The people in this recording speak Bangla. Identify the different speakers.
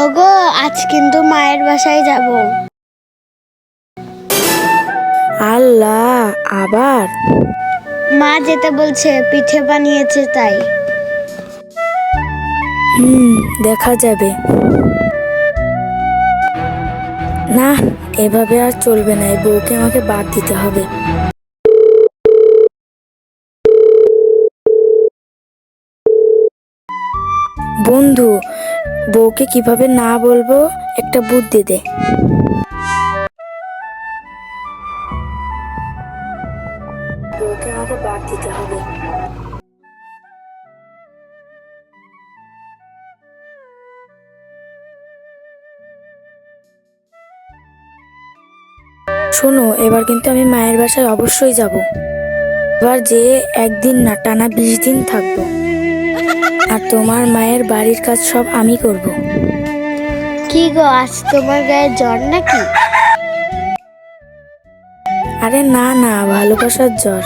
Speaker 1: ওগো, আজ কিন্তু মায়ের বাসায় যাব।
Speaker 2: আল্লাহ, আবার?
Speaker 1: মা যেতে বলছে, পিঠে বানিয়েছে তাই।
Speaker 2: দেখা যাবে। না, এভাবে আর চলবে না, এই বউকে আমাকে বাদ দিতে হবে। বন্ধু, বউকে কিভাবে না বলবো, একটা বুদ্ধি দে। বউকে আমাকে বাদ দিতে হবে। শোনো, এবার কিন্তু আমি মায়ের বাসায় অবশ্যই যাব। এবার যে একদিন না, টানা 20 দিন থাকবো। আর তোমার মায়ের বাড়ির কাজ সব আমি করব।
Speaker 1: কি গো, আজ তোমার গায়ে জ্বর নাকি?
Speaker 2: আরে না না, ভালোবাসার জ্বর।